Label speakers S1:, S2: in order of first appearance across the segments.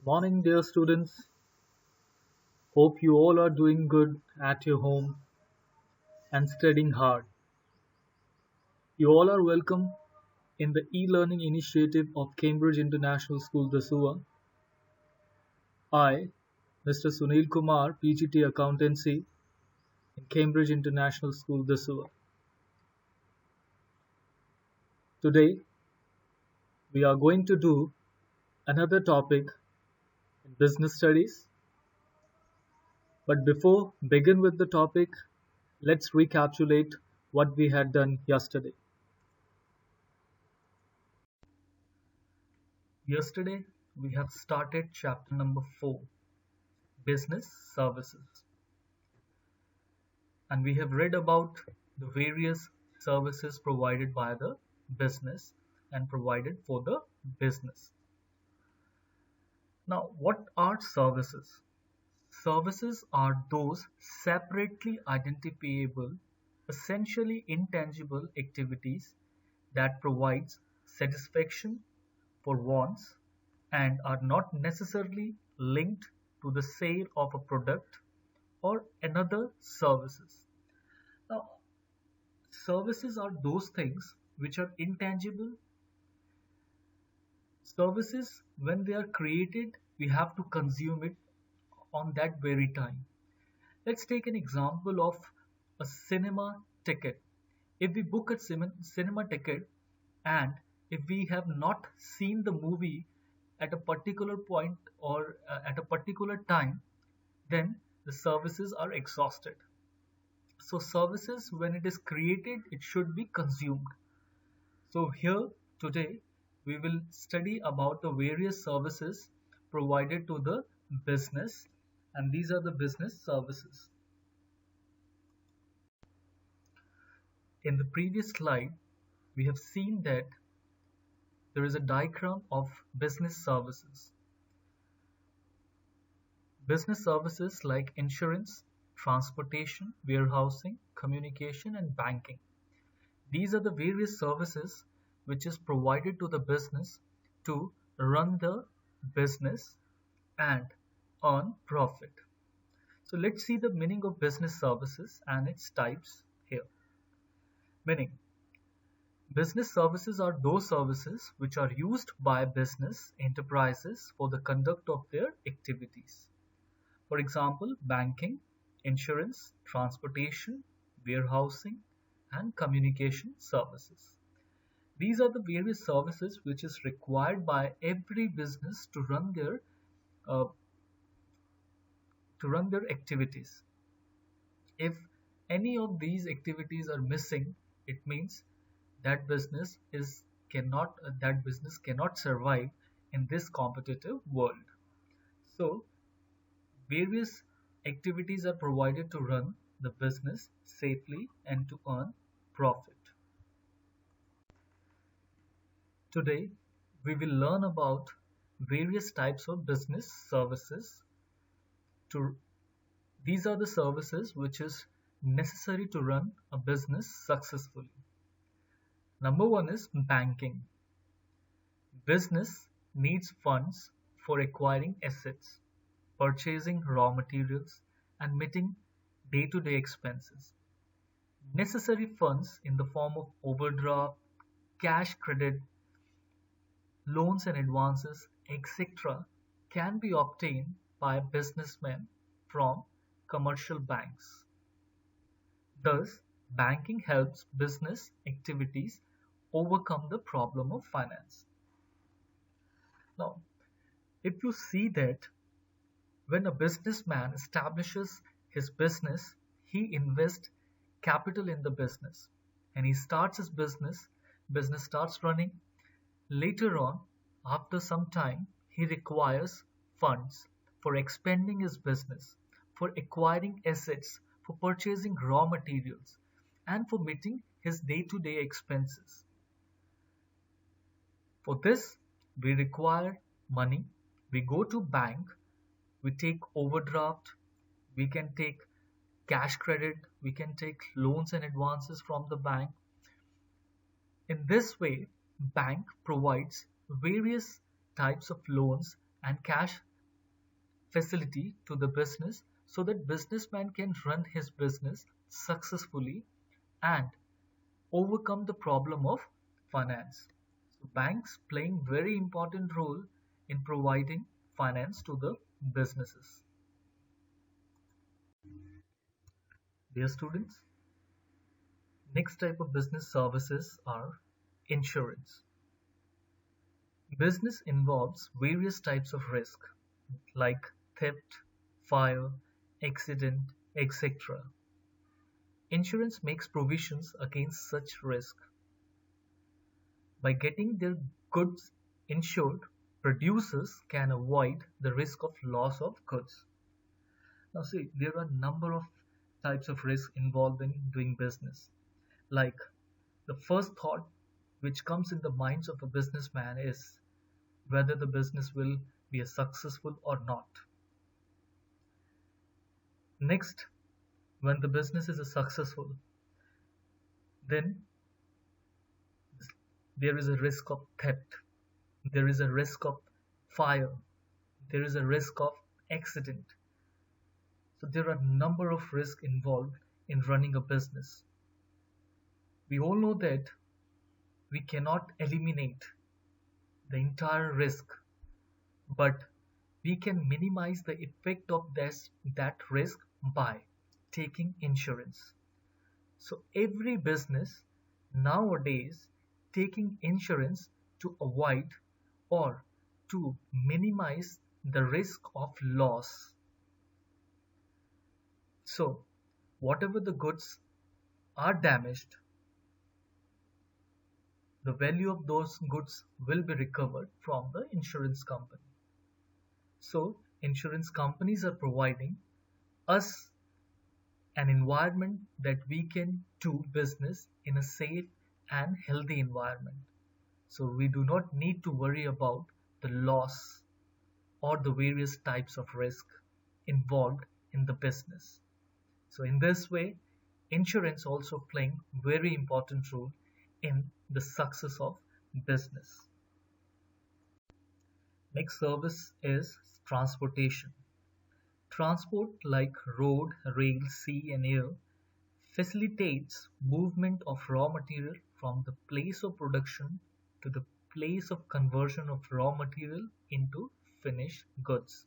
S1: Morning, dear students. Hope you all are doing good at your home and studying hard. You all are welcome in the e-learning initiative of Cambridge International School, Dasua. I, Mr. Sunil Kumar, PGT Accountancy in Cambridge International School, Dasua. Today, we are going to do another topic in business studies. But before begin with the topic, let's recapitulate what we had done yesterday. Yesterday, we have started chapter number 4, Business Services, and we have read about the various services provided by the business and provided for the business. Now, what are services? Services are those separately identifiable, essentially intangible activities that provides satisfaction for wants and are not necessarily linked to the sale of a product or another services. Now, services are those things which are intangible. Services, when they are created, we have to consume it on that very time. Let's take an example of a cinema ticket. If we book a cinema ticket and if we have not seen the movie at a particular point or at a particular time, then the services are exhausted. So services, when it is created, it should be consumed. So here today we will study about the various services provided to the business, and these are the business services. In the previous slide, we have seen that there is a diagram of business services. Business services like insurance, transportation, warehousing, communication, and banking. These are the various services which is provided to the business to run the business and earn profit. So let's see the meaning of business services and its types here. Meaning, business services are those services which are used by business enterprises for the conduct of their activities. For example, banking, insurance, transportation, warehousing, and communication services. These are the various services which is required by every business uh, to run their activities. If any of these activities are missing, it means that business cannot survive in this competitive world. So various activities are provided to run the business safely and to earn profit. Today, we will learn about various types of business services. To These are the services which is necessary to run a business successfully. Number one is banking. Business needs funds for acquiring assets, purchasing raw materials, and meeting day-to-day expenses. Necessary funds in the form of overdraft, cash credit, loans and advances, etc., can be obtained by businessmen from commercial banks. Thus, banking helps business activities overcome the problem of finance. Now, if you see that when a businessman establishes his business, he invests capital in the business and he starts his business starts running. Later on, after some time, he requires funds for expanding his business, for acquiring assets, for purchasing raw materials, and for meeting his day-to-day expenses. For this, we require money. We go to bank, we take overdraft, we can take cash credit, we can take loans and advances from the bank. In this way, bank provides various types of loans and cash facility to the business so that businessman can run his business successfully and overcome the problem of finance. So banks playing very important role in providing finance to the businesses. Dear students, next type of business services are insurance. Business involves various types of risk like theft, fire, accident, etc. Insurance makes provisions against such risk. By getting their goods insured, producers can avoid the risk of loss of goods. Now see, there are a number of types of risk involved in doing business. Like the first thought which comes in the minds of a businessman is whether the business will be a successful or not. Next, when the business is a successful, then there is a risk of theft, there is a risk of fire, there is a risk of accident. So there are a number of risks involved in running a business. We all know that we cannot eliminate the entire risk, but we can minimize the effect of that risk by taking insurance. So every business nowadays taking insurance to avoid or to minimize the risk of loss. So whatever the goods are damaged, the value of those goods will be recovered from the insurance company. So insurance companies are providing us an environment that we can do business in a safe and healthy environment. So we do not need to worry about the loss or the various types of risk involved in the business. So in this way, insurance also playing very important role in the success of business. Next service is transportation. Transport like road, rail, sea and air facilitates movement of raw material from the place of production to the place of conversion of raw material into finished goods.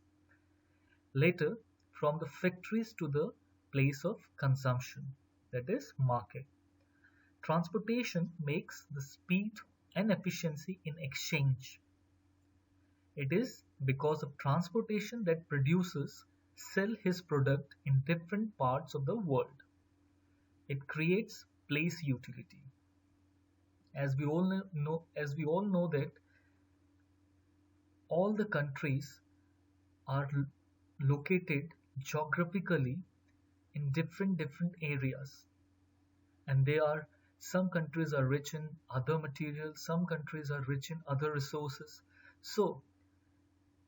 S1: Later, from the factories to the place of consumption, that is market. Transportation makes the speed and efficiency in exchange. It is because of transportation that producers sell his product in different parts of the world. It creates place utility. As we all know that all the countries are located geographically in different areas, and they are some countries are rich in other materials, some countries are rich in other resources. So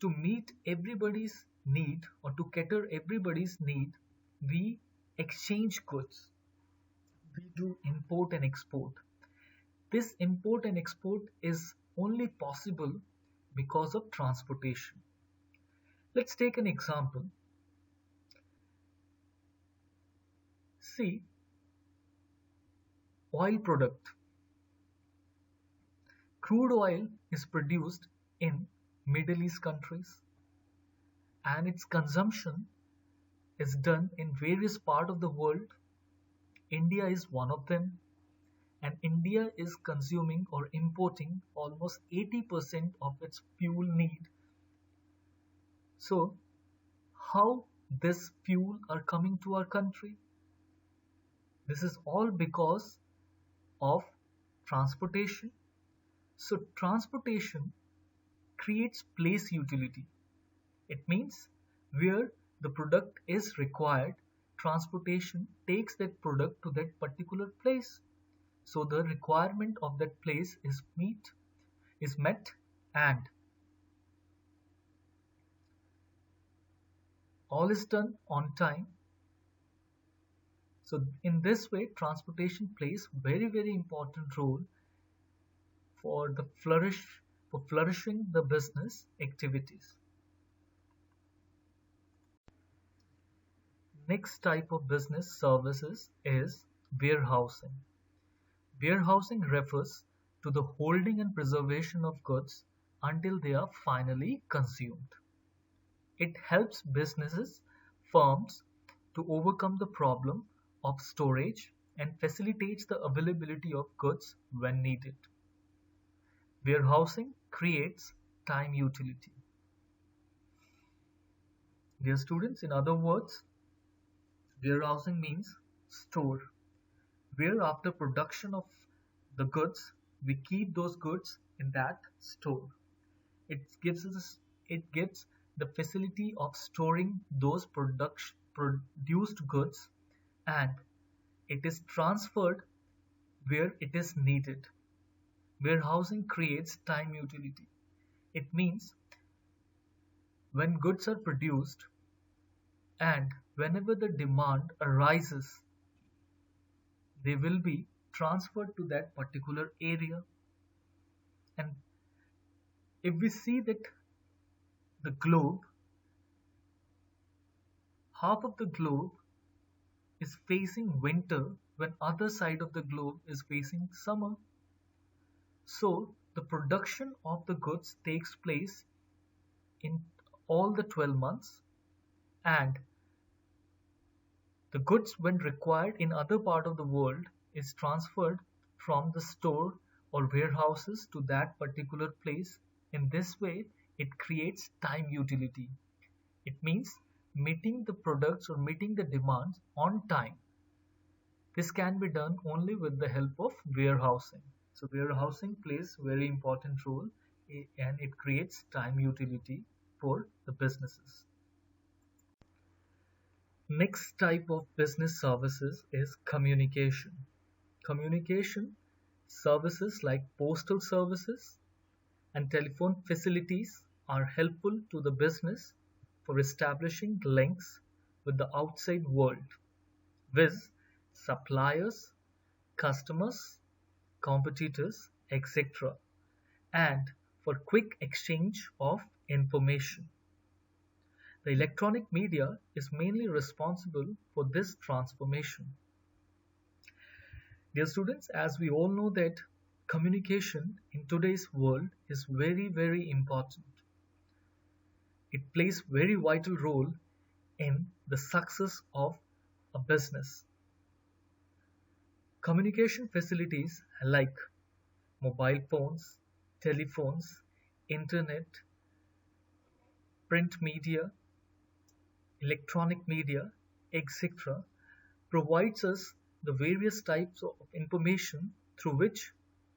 S1: to meet everybody's need or to cater everybody's need, we exchange goods, we do import and export. This import and export is only possible because of transportation. Let's take an example. See, oil product. Crude oil is produced in Middle East countries and its consumption is done in various parts of the world. India is one of them, and India is consuming or importing almost 80% of its fuel need. So how this fuel are coming to our country? This is all because of transportation. So transportation creates place utility. It means where the product is required, transportation takes that product to that particular place. So the requirement of that place is met, and all is done on time. So in this way, transportation plays very important role for flourishing the business activities. Next type of business services is warehousing. Warehousing refers to the holding and preservation of goods until they are finally consumed. It helps businesses, firms to overcome the problem of storage and facilitates the availability of goods when needed. Warehousing creates time utility. Dear students, in other words, warehousing means store, where after production of the goods, we keep those goods in that store. It gives us it gives the facility of storing those produced goods, and it is transferred where it is needed. Warehousing creates time utility. It means when goods are produced and whenever the demand arises, they will be transferred to that particular area. And if we see that the globe, half of the globe is facing winter when other side of the globe is facing summer. So the production of the goods takes place in all the 12 months, and the goods when required in other part of the world is transferred from the store or warehouses to that particular place. In this way, it creates time utility. It means meeting the products or meeting the demands on time. This can be done only with the help of warehousing. So warehousing plays very important role and it creates time utility for the businesses. Next type of business services is communication. Communication services like postal services and telephone facilities are helpful to the business for establishing links with the outside world, with suppliers, customers, competitors, etc., and for quick exchange of information. The electronic media is mainly responsible for this transformation. Dear students, as we all know that communication in today's world is very, very important. It plays very vital role in the success of a business. Communication facilities like mobile phones, telephones, internet, print media, electronic media, etc., provides us the various types of information through which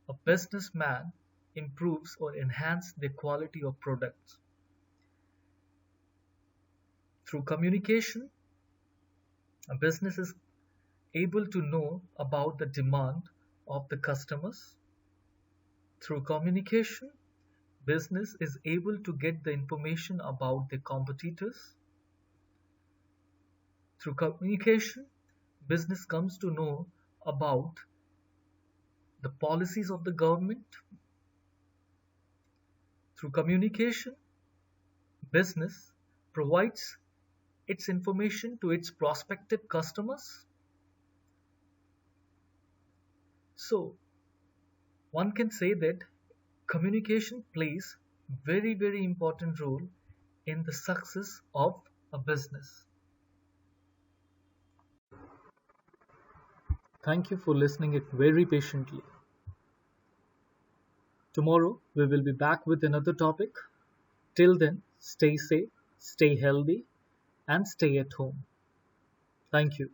S1: a businessman improves or enhances the quality of products. Through communication, a business is able to know about the demand of the customers. Through communication, business is able to get the information about the competitors. Through communication, business comes to know about the policies of the government. Through communication, business provides its information to its prospective customers. So, one can say that communication plays very, very important role in the success of a business. Thank you for listening it very patiently. Tomorrow we will be back with another topic. Till then, stay safe, stay healthy, and stay at home. Thank you.